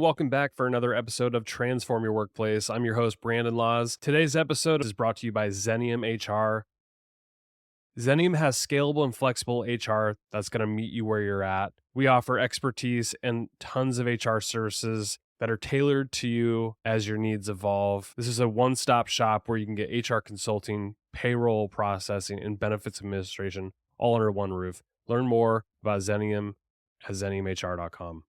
Welcome back for another episode of Transform Your Workplace. I'm your host, Brandon Laws. Today's episode is brought to you by Xenium HR. Xenium has scalable and flexible HR that's going to meet you where you're at. We offer expertise and tons of HR services that are tailored to you as your needs evolve. This is a one-stop shop where you can get HR consulting, payroll processing, and benefits administration all under one roof. Learn more about Xenium at xeniumhr.com.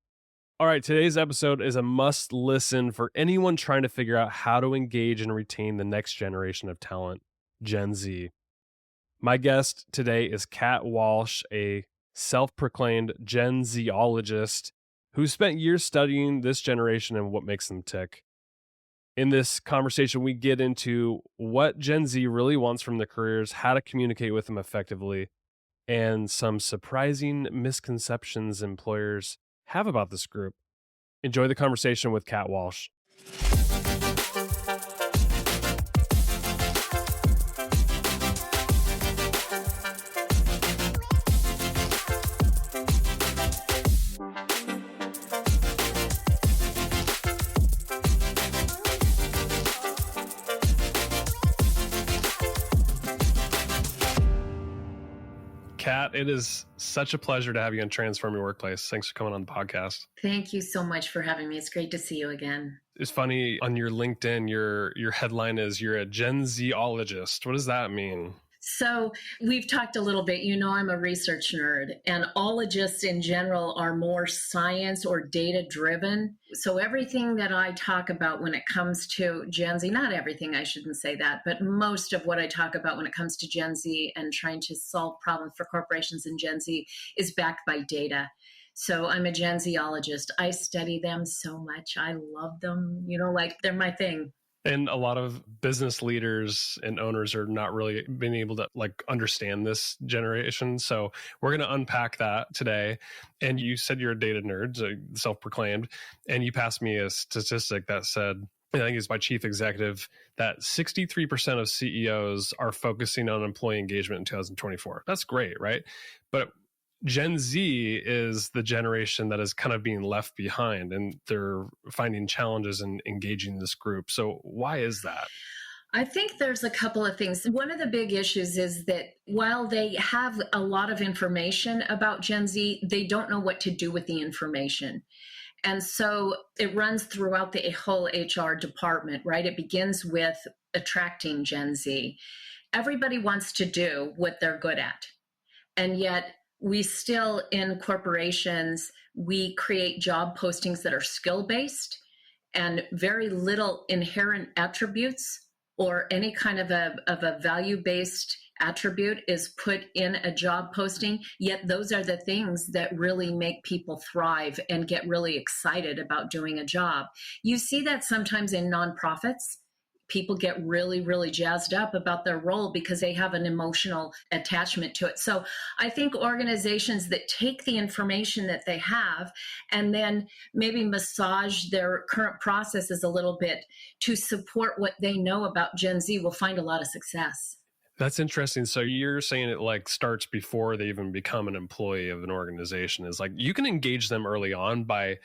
All right, today's episode is a must listen for anyone trying to figure out how to engage and retain the next generation of talent, Gen Z. My guest today is Kat Walsh, a self-proclaimed Gen Z-ologist who spent years studying this generation and what makes them tick. In this conversation, we get into what Gen Z really wants from their careers, how to communicate with them effectively, and some surprising misconceptions employers have about this group. Enjoy the conversation with Kat Walsh. Kat, it is such a pleasure to have you on Transform Your Workplace. Thanks for coming on the podcast. Thank you so much for having me. It's great to see you again. It's funny, on your LinkedIn, your headline is you're a Gen Z-ologist. What does that mean? So we've talked a little bit, I'm a research nerd, and ologists in general are more science or data driven. So everything that I talk about when it comes to Gen Z, not everything, I shouldn't say that, but most of what I talk about when it comes to Gen Z and trying to solve problems for corporations in Gen Z is backed by data. So I'm a Gen Z-ologist. I study them so much. I love them, they're my thing. And a lot of business leaders and owners are not really being able to understand this generation. So we're going to unpack that today. And you said you're a data nerd, so self-proclaimed, and you passed me a statistic that said, I think it's by chief executive, that 63% of CEOs are focusing on employee engagement in 2024. That's great, right? But Gen Z is the generation that is kind of being left behind, and they're finding challenges in engaging this group. So why is that? I think there's a couple of things. One of the big issues is that while they have a lot of information about Gen Z, they don't know what to do with the information. And so it runs throughout the whole HR department, right? It begins with attracting Gen Z. Everybody wants to do what they're good at. And yet we still, in corporations, we create job postings that are skill-based and very little inherent attributes or any kind of a value-based attribute is put in a job posting, yet those are the things that really make people thrive and get really excited about doing a job. You see that sometimes in nonprofits. People get really, really jazzed up about their role because they have an emotional attachment to it. So I think organizations that take the information that they have and then maybe massage their current processes a little bit to support what they know about Gen Z will find a lot of success. That's interesting. So you're saying it starts before they even become an employee of an organization. Is you can engage them early on by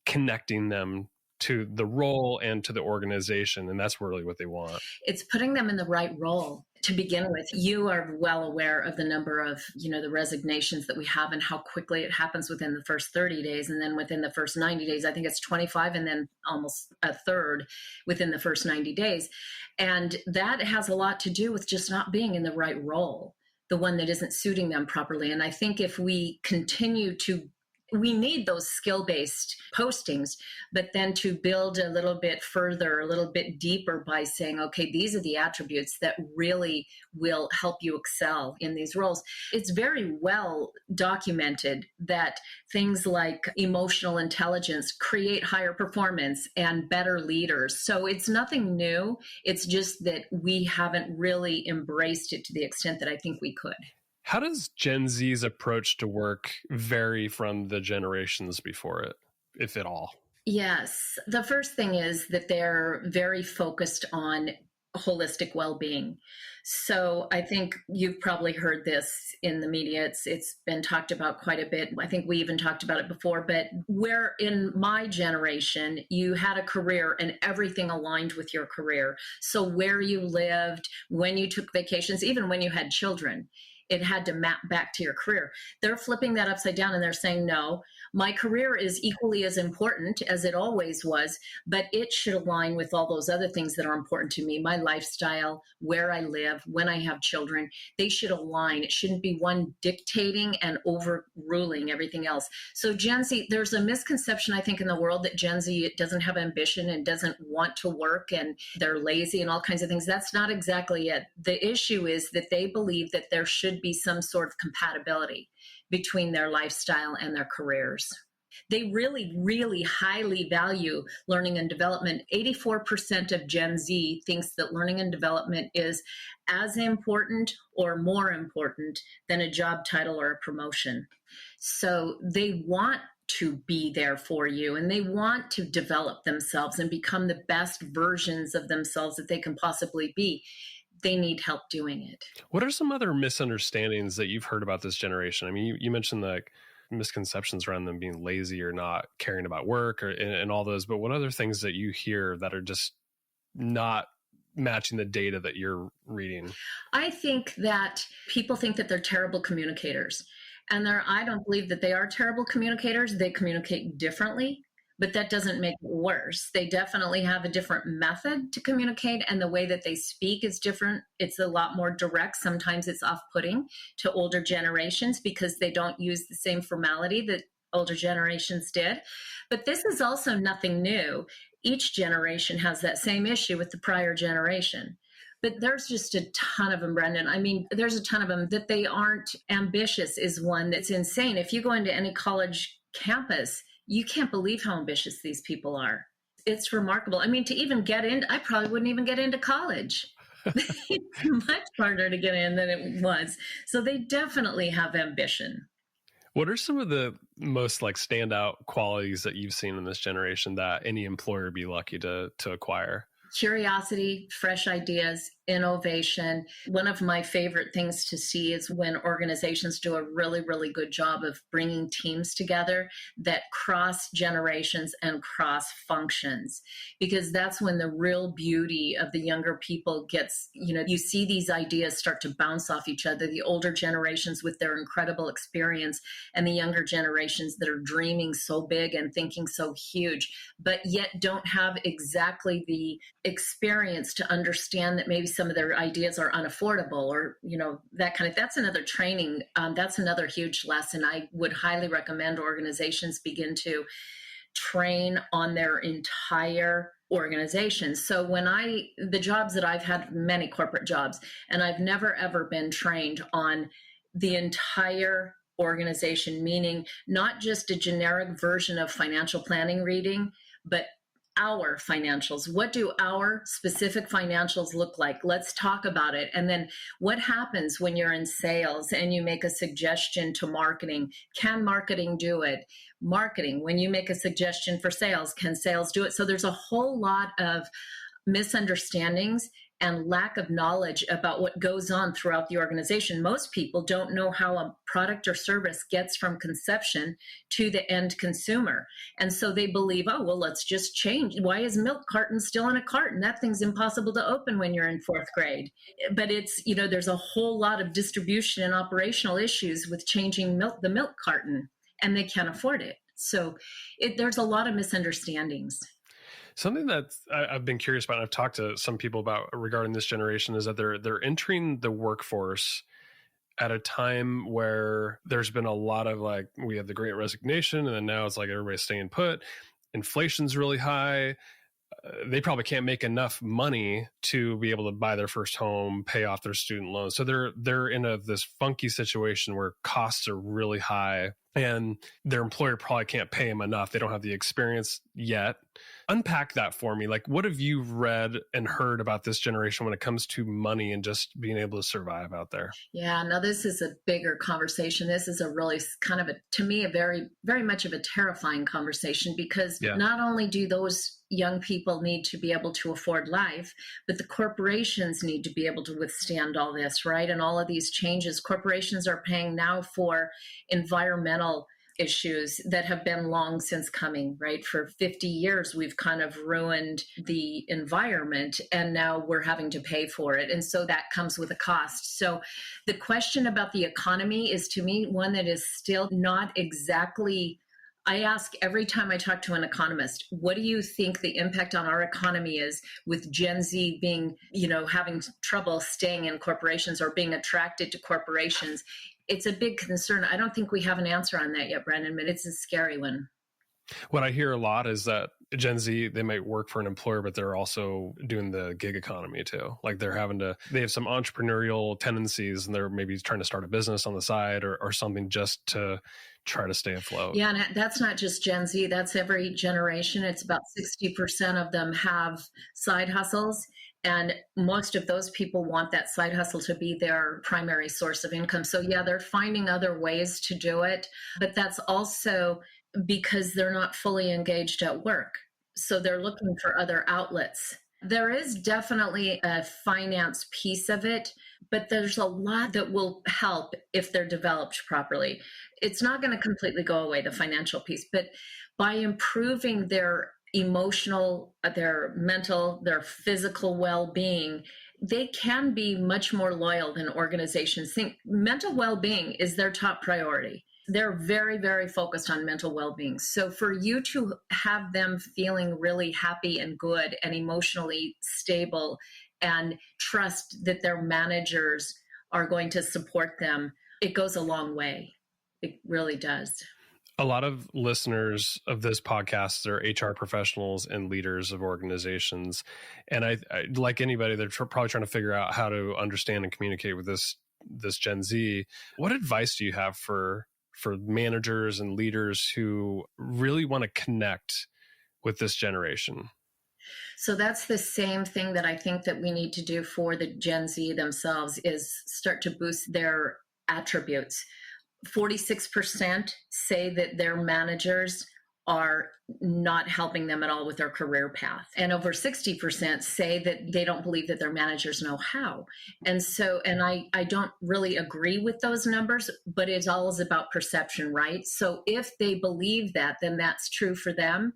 connecting them to the role and to the organization. And that's really what they want. It's putting them in the right role to begin with. You are well aware of the number of, the resignations that we have and how quickly it happens within the first 30 days. And then within the first 90 days, I think it's 25 and then almost a third within the first 90 days. And that has a lot to do with just not being in the right role, the one that isn't suiting them properly. And I think if we continue we need those skill-based postings, but then to build a little bit further, a little bit deeper by saying, okay, these are the attributes that really will help you excel in these roles. It's very well documented that things like emotional intelligence create higher performance and better leaders. So it's nothing new. It's just that we haven't really embraced it to the extent that I think we could. How does Gen Z's approach to work vary from the generations before it, if at all? Yes. The first thing is that they're very focused on holistic well-being. So I think you've probably heard this in the media. It's been talked about quite a bit. I think we even talked about it before, but where in my generation you had a career and everything aligned with your career. So where you lived, when you took vacations, even when you had children, it had to map back to your career. They're flipping that upside down and they're saying, no, my career is equally as important as it always was, but it should align with all those other things that are important to me, my lifestyle, where I live, when I have children. They should align. It shouldn't be one dictating and overruling everything else. So Gen Z, there's a misconception, I think, in the world that Gen Z doesn't have ambition and doesn't want to work and they're lazy and all kinds of things. That's not exactly it. The issue is that they believe that there should be some sort of compatibility between their lifestyle and their careers. They really, really highly value learning and development. 84% of Gen Z thinks that learning and development is as important or more important than a job title or a promotion. So they want to be there for you and they want to develop themselves and become the best versions of themselves that they can possibly be. They need help doing it. What are some other misunderstandings that you've heard about this generation? I mean, you mentioned the misconceptions around them being lazy or not caring about work and all those, but what other things that you hear that are just not matching the data that you're reading? I think that people think that they're terrible communicators. And I don't believe that they are terrible communicators. They communicate differently, but that doesn't make it worse. They definitely have a different method to communicate, and the way that they speak is different. It's a lot more direct. Sometimes it's off-putting to older generations because they don't use the same formality that older generations did. But this is also nothing new. Each generation has that same issue with the prior generation. But there's just a ton of them, Brendan. I mean, there's a ton of them. That they aren't ambitious is one that's insane. If you go into any college campus, you can't believe how ambitious these people are. It's remarkable. I mean, to even get in, I probably wouldn't even get into college. It's much harder to get in than it was. So they definitely have ambition. What are some of the most standout qualities that you've seen in this generation that any employer would be lucky to acquire? Curiosity, fresh ideas, innovation. One of my favorite things to see is when organizations do a really, really good job of bringing teams together that cross generations and cross functions, because that's when the real beauty of the younger people gets, you see these ideas start to bounce off each other, the older generations with their incredible experience and the younger generations that are dreaming so big and thinking so huge, but yet don't have exactly the experience to understand that maybe some of their ideas are unaffordable or that's another training. That's another huge lesson. I would highly recommend organizations begin to train on their entire organization. So the jobs that I've had, many corporate jobs, and I've never ever been trained on the entire organization, meaning not just a generic version of financial planning reading, but our financials. What do our specific financials look like? Let's talk about it. And then what happens when you're in sales and you make a suggestion to marketing? Can marketing do it? Marketing, when you make a suggestion for sales, can sales do it? So there's a whole lot of misunderstandings and lack of knowledge about what goes on throughout the organization. Most people don't know how a product or service gets from conception to the end consumer. And so they believe, oh, well, let's just change. Why is milk carton still in a carton? That thing's impossible to open when you're in fourth grade. But it's, there's a whole lot of distribution and operational issues with changing the milk carton, and they can't afford it. So there's a lot of misunderstandings. Something that I've been curious about, and I've talked to some people about regarding this generation, is that they're entering the workforce at a time where there's been a lot of we have the Great Resignation, and then now it's everybody's staying put. Inflation's really high. They probably can't make enough money to be able to buy their first home, pay off their student loans. So they're in this funky situation where costs are really high. and their employer probably can't pay them enough. They don't have the experience yet. Unpack that for me. Like, what have you read and heard about this generation when it comes to money and just being able to survive out there? Yeah, now this is a bigger conversation. This is a really kind of a, to me, a very, very much of a terrifying conversation, because Yeah. not only do those young people need to be able to afford life, but the corporations need to be able to withstand all this, right? And all of these changes. Corporations are paying now for environmental issues that have been long since coming, right? For 50 years, we've kind of ruined the environment, and now we're having to pay for it. And so that comes with a cost. So the question about the economy is, to me, one that is still not exactly. I ask every time I talk to an economist, what do you think the impact on our economy is with Gen Z being, having trouble staying in corporations or being attracted to corporations? It's a big concern. I don't think we have an answer on that yet, Brandon, but it's a scary one. What I hear a lot is that Gen Z, they might work for an employer, but they're also doing the gig economy too. Like they have some entrepreneurial tendencies, and they're maybe trying to start a business on the side or something just to try to stay afloat. Yeah, and that's not just Gen Z, that's every generation. It's about 60% of them have side hustles. And most of those people want that side hustle to be their primary source of income. So, yeah, they're finding other ways to do it. But that's also because they're not fully engaged at work. So they're looking for other outlets. There is definitely a finance piece of it, but there's a lot that will help if they're developed properly. It's not going to completely go away, the financial piece, but by improving their emotional, their mental, their physical well-being, they can be much more loyal than organizations think. Mental well-being is their top priority. They're very, very focused on mental well-being. So for you to have them feeling really happy and good and emotionally stable and trust that their managers are going to support them, it goes a long way. It really does. A lot of listeners of this podcast are HR professionals and leaders of organizations. And I like anybody, they're probably trying to figure out how to understand and communicate with this Gen Z. What advice do you have for managers and leaders who really want to connect with this generation? So that's the same thing that I think that we need to do for the Gen Z themselves, is start to boost their attributes. 46% say that their managers are not helping them at all with their career path. And over 60% say that they don't believe that their managers know how. And so, and I don't really agree with those numbers, but it's always about perception, right? So if they believe that, then that's true for them.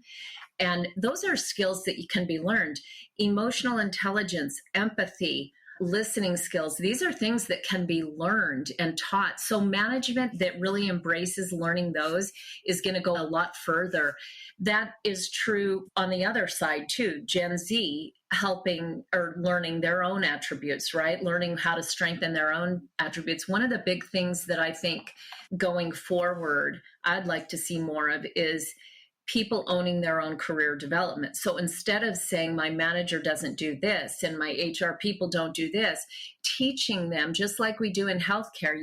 And those are skills that can be learned. Emotional intelligence, empathy, listening skills, these are things that can be learned and taught. So management that really embraces learning those is going to go a lot further. That is true on the other side too. Gen Z helping or learning their own attributes, right? Learning how to strengthen their own attributes. One of the big things that I think going forward, I'd like to see more of is people owning their own career development. So instead of saying my manager doesn't do this and my HR people don't do this, teaching them, just like we do in healthcare,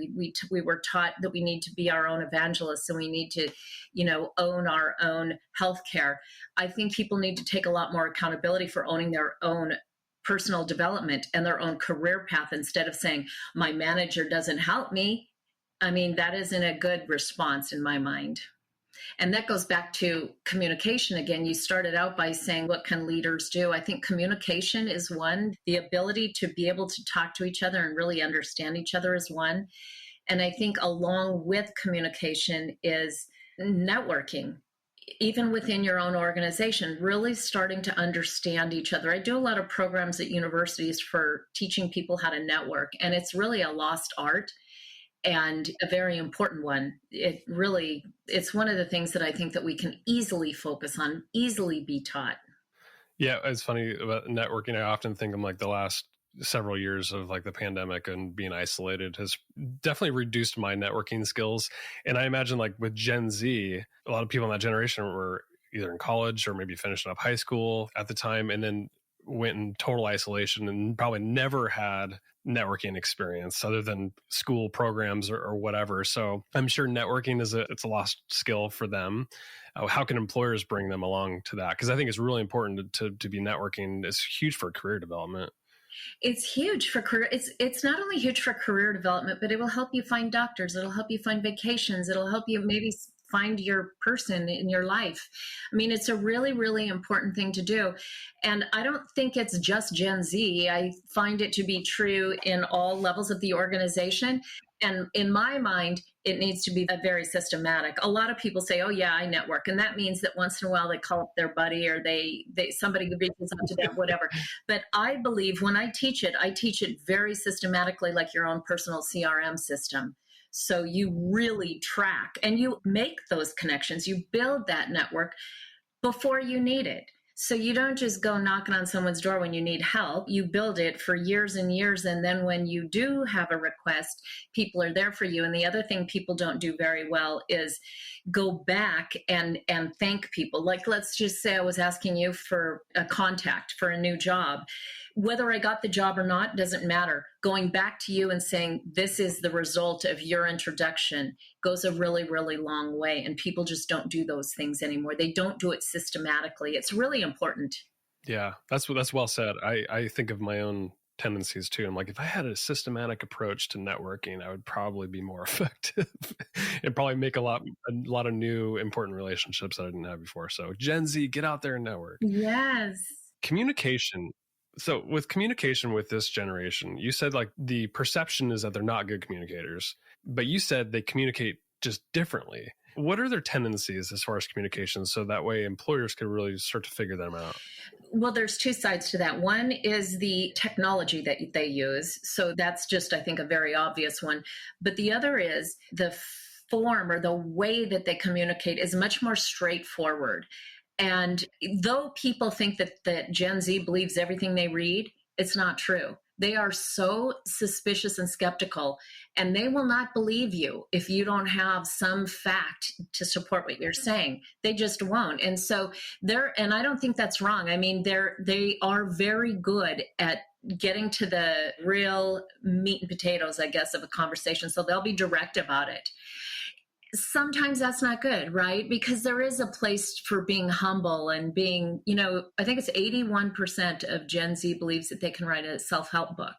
we were taught that we need to be our own evangelists and we need to, own our own healthcare. I think people need to take a lot more accountability for owning their own personal development and their own career path, instead of saying my manager doesn't help me. I mean, that isn't a good response in my mind. And that goes back to communication again. You started out by saying, what can leaders do? I think communication is one. The ability to be able to talk to each other and really understand each other is one. And I think along with communication is networking, even within your own organization, really starting to understand each other. I do a lot of programs at universities for teaching people how to network, and it's really a lost art and a very important one. It's one of the things that I think that we can easily focus on, easily be taught. Yeah, it's funny about networking. I often think I'm like the last several years of like the pandemic and being isolated has definitely reduced my networking skills. And I imagine like with Gen Z, a lot of people in that generation were either in college or maybe finishing up high school at the time, and then went in total isolation and probably never had networking experience other than school programs or whatever. So I'm sure networking it's a lost skill for them. How can employers bring them along to that? Because I think it's really important to be networking. It's huge for career development. It's huge for career. It's not only huge for career development, but it will help you find doctors. It'll help you find vacations. It'll help you maybe find your person in your life. I mean, it's a really, really important thing to do. And I don't think it's just Gen Z. I find it to be true in all levels of the organization. And in my mind, it needs to be very systematic. A lot of people say, "Oh yeah, I network," and that means that once in a while they call up their buddy or they somebody reaches out to them, whatever. But I believe when I teach it very systematically, like your own personal CRM system. So you really track and you make those connections. You build that network before you need it. So you don't just go knocking on someone's door when you need help. You build it for years and years. And then when you do have a request, people are there for you. And the other thing people don't do very well is go back and thank people. Like, let's just say I was asking you for a contact for a new job. Whether I got the job or not doesn't matter. Going back to you and saying, this is the result of your introduction goes a really, really long way. And people just don't do those things anymore. They don't do it systematically. It's really important. Yeah, that's well said. I think of my own tendencies too. I'm like, if I had a systematic approach to networking, I would probably be more effective and probably make a lot of new important relationships that I didn't have before. So Gen Z, get out there and network. Yes. Communication. So with communication with this generation, you said like the perception is that they're not good communicators, but you said they communicate just differently. What are their tendencies as far as communication so that way employers could really start to figure them out? Well, there's two sides to that. One is the technology that they use. So that's just, I think, a very obvious one. But the other is the form or the way that they communicate is much more straightforward. And though people think that Gen Z believes everything they read, it's not true. They are so suspicious and skeptical, and they will not believe you if you don't have some fact to support what you're saying. They just won't. And so and I don't think that's wrong. I mean, they are very good at getting to the real meat and potatoes, I guess, of a conversation. So they'll be direct about it. Sometimes that's not good, right? Because there is a place for being humble and being, I think it's 81% of Gen Z believes that they can write a self-help book.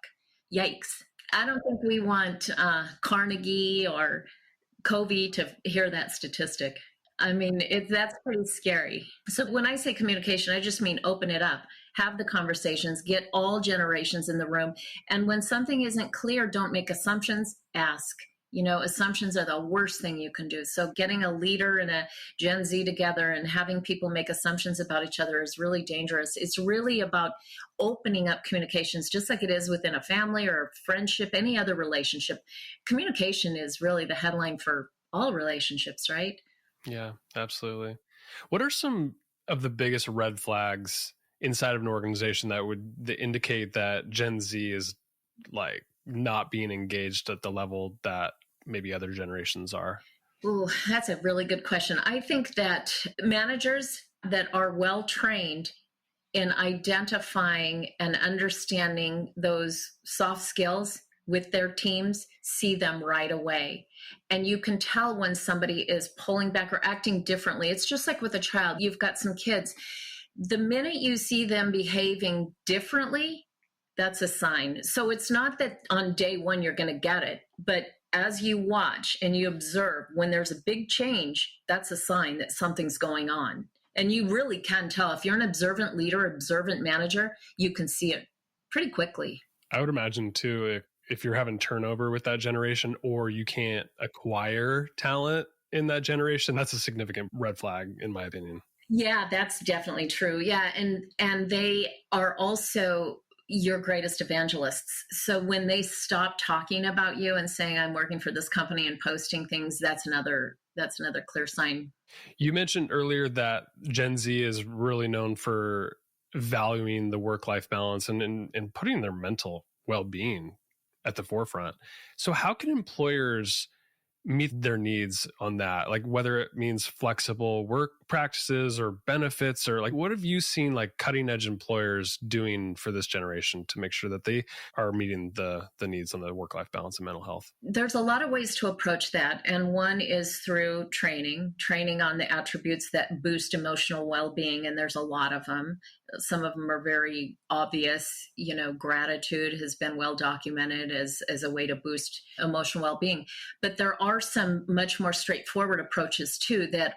Yikes. I don't think we want Carnegie or Covey to hear that statistic. I mean, that's pretty scary. So when I say communication, I just mean open it up, have the conversations, get all generations in the room. And when something isn't clear, don't make assumptions, ask. Assumptions are the worst thing you can do. So getting a leader and a Gen Z together and having people make assumptions about each other is really dangerous. It's really about opening up communications, just like it is within a family or a friendship, any other relationship. Communication is really the headline for all relationships, right? Yeah, absolutely. What are some of the biggest red flags inside of an organization that would indicate that Gen Z is like not being engaged at the level that maybe other generations are? Oh, that's a really good question. I think that managers that are well trained in identifying and understanding those soft skills with their teams see them right away. And you can tell when somebody is pulling back or acting differently. It's just like with a child. You've got some kids. The minute you see them behaving differently, that's a sign. So it's not that on day one you're going to get it, but as you watch and you observe, when there's a big change, that's a sign that something's going on. And you really can tell. If you're an observant leader, observant manager, you can see it pretty quickly. I would imagine too, if you're having turnover with that generation or you can't acquire talent in that generation, that's a significant red flag, in my opinion. Yeah, that's definitely true. Yeah. And they are also your greatest evangelists. So when they stop talking about you and saying, I'm working for this company and posting things, that's another clear sign. You mentioned earlier that Gen Z is really known for valuing the work-life balance and putting their mental well-being at the forefront. So how can employers meet their needs on that? Like whether it means flexible work practices or benefits, or like what have you seen like cutting edge employers doing for this generation to make sure that they are meeting the needs on the work-life balance and mental health? There's a lot of ways to approach that. And one is through training on the attributes that boost emotional well-being. And there's a lot of them. Some of them are very obvious. Gratitude has been well documented as a way to boost emotional well-being. But there are some much more straightforward approaches too that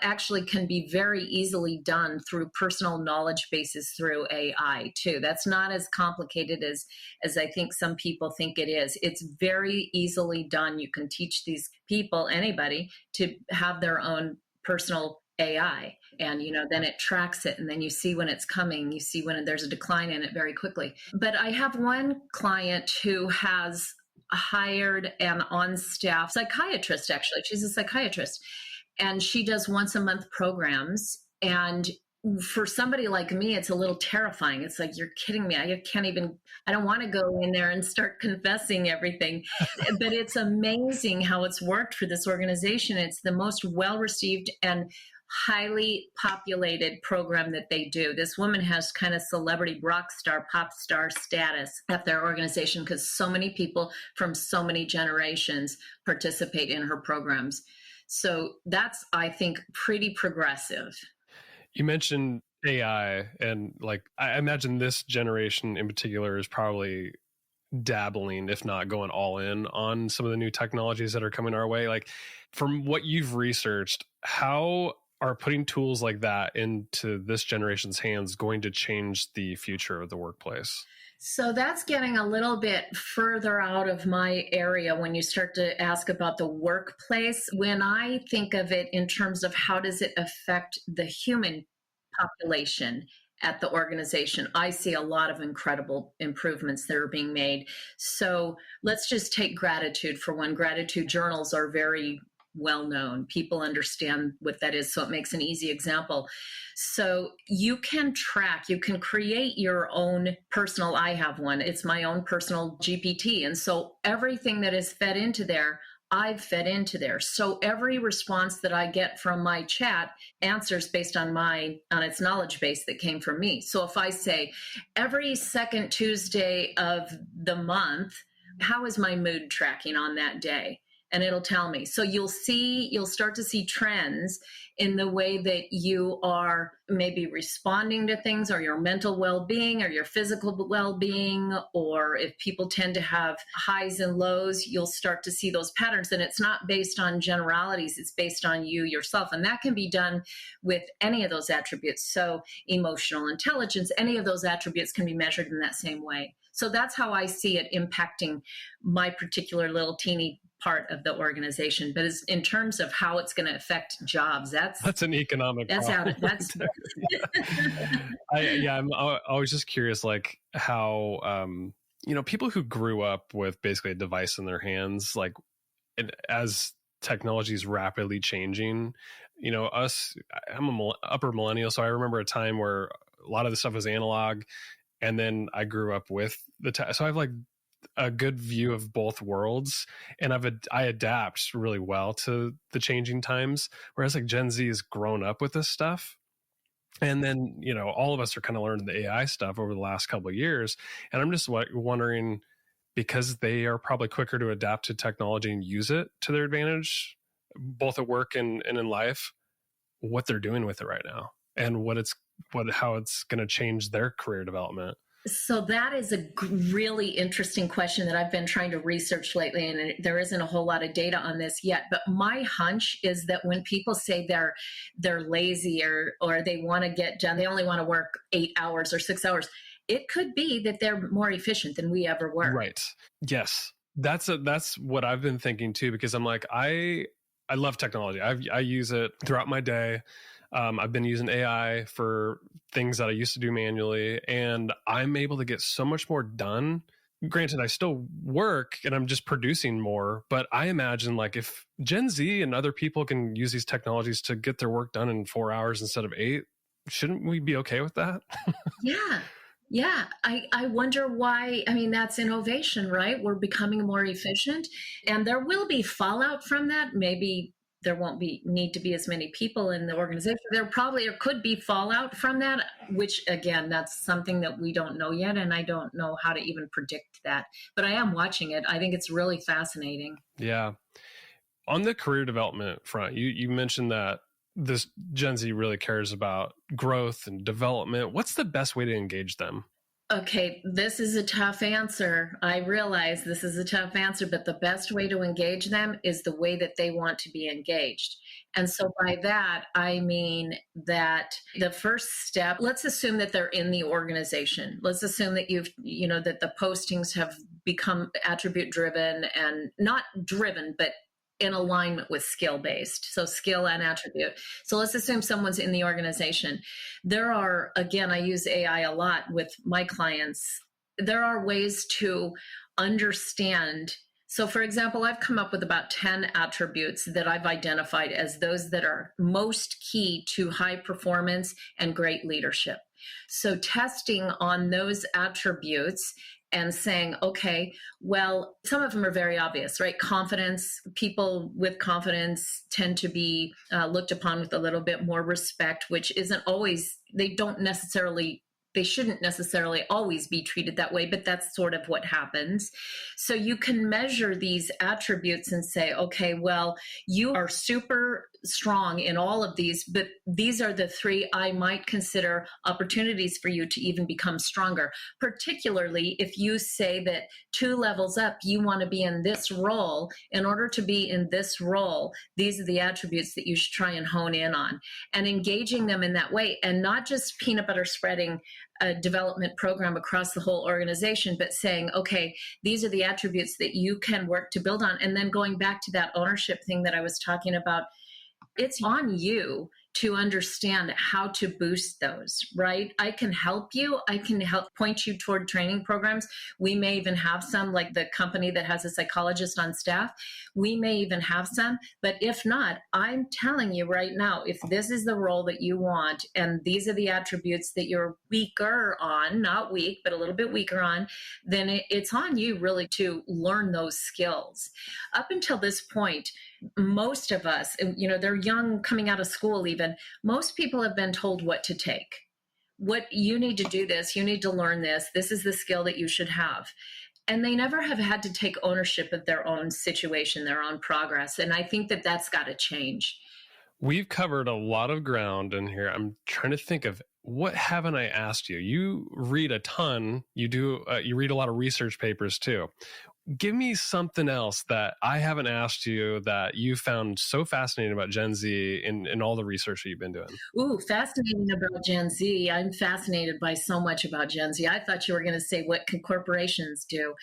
actually can be very easily done through personal knowledge bases through AI too. That's not as complicated as I think some people think it is. It's very easily done. You can teach these people, anybody, to have their own personal AI, and then it tracks it, and then you see when it's coming, you see when there's a decline in it very quickly. But I have one client who has hired an on-staff psychiatrist. Actually, she's a psychiatrist, and she does once a month programs. And for somebody like me, it's a little terrifying. It's like, you're kidding me. I don't want to go in there and start confessing everything. But it's amazing how it's worked for this organization. It's the most well-received and highly populated program that they do. This woman has kind of celebrity rock star, pop star status at their organization because so many people from so many generations participate in her programs. So that's, I think, pretty progressive. You mentioned AI, and like I imagine this generation in particular is probably dabbling, if not going all in on some of the new technologies that are coming our way. Like, from what you've researched, how are putting tools like that into this generation's hands going to change the future of the workplace? So that's getting a little bit further out of my area when you start to ask about the workplace. When I think of it in terms of how does it affect the human population at the organization, I see a lot of incredible improvements that are being made. So let's just take gratitude for one. Gratitude journals are very well known. People understand what that is, so it makes an easy example. So you can create your own personal, I have one, it's my own personal GPT. And so everything that is fed into there, I've fed into there. So every response that I get from my chat answers based on its knowledge base that came from me. So if I say every second Tuesday of the month, how is my mood tracking on that day? And it'll tell me. So you'll start to see trends in the way that you are maybe responding to things, or your mental well-being, or your physical well-being, or if people tend to have highs and lows, you'll start to see those patterns. And it's not based on generalities, it's based on you yourself. And that can be done with any of those attributes. So emotional intelligence, any of those attributes can be measured in that same way. So that's how I see it impacting my particular little teeny part of the organization. But as in terms of how it's going to affect jobs, that's an economic problem. I'm always just curious, like how people who grew up with basically a device in their hands, like as technology is rapidly changing, I'm a upper millennial, so I remember a time where a lot of the stuff was analog, and then I grew up with so I have like a good view of both worlds, and I adapt really well to the changing times. Whereas like Gen Z has grown up with this stuff, and then all of us are kind of learning the AI stuff over the last couple of years. And I'm just wondering, because they are probably quicker to adapt to technology and use it to their advantage, both at work and in life, what they're doing with it right now, and how it's going to change their career development. So that is a really interesting question that I've been trying to research lately, and there isn't a whole lot of data on this yet. But my hunch is that when people say they're lazy or they want to get done, they only want to work 8 hours or 6 hours, it could be that they're more efficient than we ever were. Right. Yes. That's what I've been thinking too, because I'm like, I love technology. I use it throughout my day. I've been using AI for things that I used to do manually, and I'm able to get so much more done. Granted, I still work and I'm just producing more, but I imagine like if Gen Z and other people can use these technologies to get their work done in 4 hours instead of 8, shouldn't we be okay with that? Yeah. I wonder why. I mean, that's innovation, right? We're becoming more efficient, and there will be fallout from that. Maybe there won't be need to be as many people in the organization. There probably could be fallout from that, which again, that's something that we don't know yet, and I don't know how to even predict that. But I am watching it. I think it's really fascinating. Yeah. On the career development front, you mentioned that this Gen Z really cares about growth and development. What's the best way to engage them? Okay, this is a tough answer. I realize this is a tough answer, but the best way to engage them is the way that they want to be engaged. And so by that, I mean that the first step, let's assume that they're in the organization. Let's assume that that the postings have become attribute driven and not driven, but in alignment with skill based. So skill and attribute. So let's assume someone's in the organization. There are, again, I use AI a lot with my clients. There are ways to understand. So for example, I've come up with about 10 attributes that I've identified as those that are most key to high performance and great leadership. So testing on those attributes and saying, okay, well, some of them are very obvious, right? Confidence, people with confidence tend to be looked upon with a little bit more respect, which isn't always, they shouldn't necessarily always be treated that way, but that's sort of what happens. So you can measure these attributes and say, okay, well, you are super strong in all of these, but these are the three I might consider opportunities for you to even become stronger. Particularly if you say that 2 levels up, you want to be in this role. In order to be in this role, these are the attributes that you should try and hone in on, and engaging them in that way, and not just peanut butter spreading a development program across the whole organization, but saying, okay, these are the attributes that you can work to build on. And then going back to that ownership thing that I was talking about, it's on you to understand how to boost those, right? I can help you. I can help point you toward training programs. We may even have some, like the company that has a psychologist on staff. We may even have some, but if not, I'm telling you right now, if this is the role that you want, and these are the attributes that you're weaker on, not weak, but a little bit weaker on, then it's on you really to learn those skills. Up until this point, most of us, they're young, coming out of school even, most people have been told what to take. What you need to do this, you need to learn this is the skill that you should have. And they never have had to take ownership of their own situation, their own progress. And I think that that's got to change. We've covered a lot of ground in here. I'm trying to think of what haven't I asked you? You read a ton. You read a lot of research papers too. Give me something else that I haven't asked you that you found so fascinating about Gen Z in all the research that you've been doing. Ooh, fascinating about Gen Z. I'm fascinated by so much about Gen Z. I thought you were going to say, what can corporations do?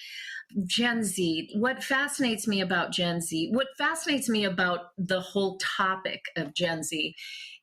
Gen Z, what fascinates me about Gen Z, what fascinates me about the whole topic of Gen Z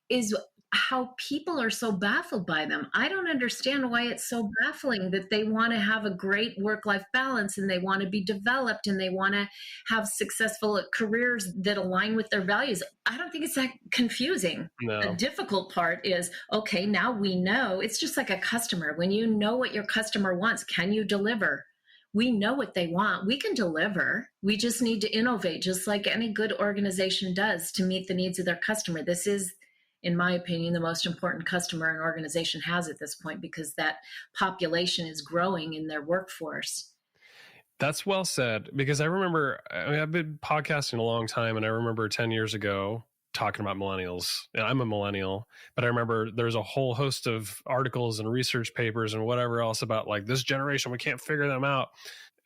is how people are so baffled by them. I don't understand why it's so baffling that they want to have a great work-life balance, and they want to be developed, and they want to have successful careers that align with their values. I don't think it's that confusing. No. The difficult part is, okay, now we know. It's just like a customer. When you know what your customer wants, can you deliver? We know what they want. We can deliver. We just need to innovate, just like any good organization does, to meet the needs of their customer. This is, in my opinion, the most important customer an organization has at this point, because that population is growing in their workforce. That's well said, because I've been podcasting a long time, and I remember 10 years ago talking about millennials. And I'm a millennial, but I remember there's a whole host of articles and research papers and whatever else about like this generation, we can't figure them out.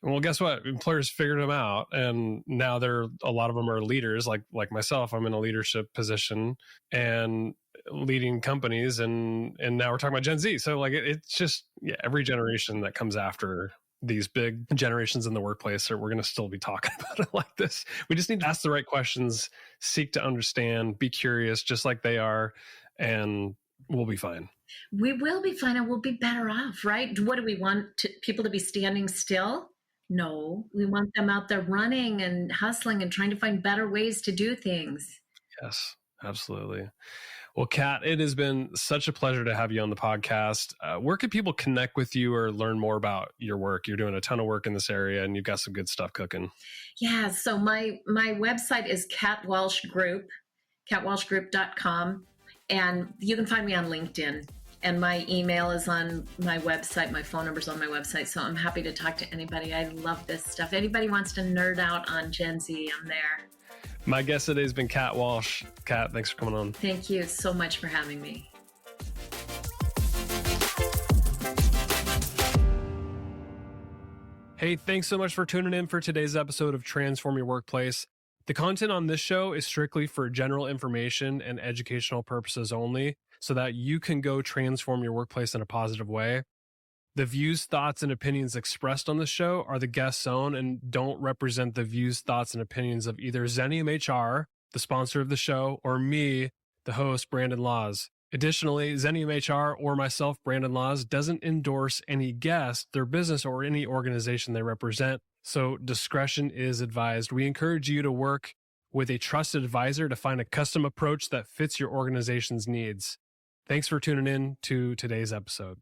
Well, guess what? Employers figured them out, and now a lot of them are leaders. Like myself, I'm in a leadership position and leading companies, and now we're talking about Gen Z. So like it's just every generation that comes after these big generations in the workplace, we're going to still be talking about it like this. We just need to ask the right questions, seek to understand, be curious, just like they are, and we'll be fine. We will be fine, and we'll be better off, right? What do we want people to be standing still? No, we want them out there running and hustling and trying to find better ways to do things. Yes, absolutely. Well, Kat, it has been such a pleasure to have you on the podcast. Where can people connect with you or learn more about your work? You're doing a ton of work in this area, and you've got some good stuff cooking. Yeah, so my website is Kat Walsh Group. katwalshgroup.com. And you can find me on LinkedIn. And my email is on my website. My phone number's on my website. So I'm happy to talk to anybody. I love this stuff. Anybody wants to nerd out on Gen Z, I'm there. My guest today has been Kat Walsh. Kat, thanks for coming on. Thank you so much for having me. Hey, thanks so much for tuning in for today's episode of Transform Your Workplace. The content on this show is strictly for general information and educational purposes only, so that you can go transform your workplace in a positive way. The views, thoughts, and opinions expressed on the show are the guest's own and don't represent the views, thoughts, and opinions of either Zenium HR, the sponsor of the show, or me, the host, Brandon Laws. Additionally, Zenium HR or myself, Brandon Laws, doesn't endorse any guest, their business, or any organization they represent, so discretion is advised. We encourage you to work with a trusted advisor to find a custom approach that fits your organization's needs. Thanks for tuning in to today's episode.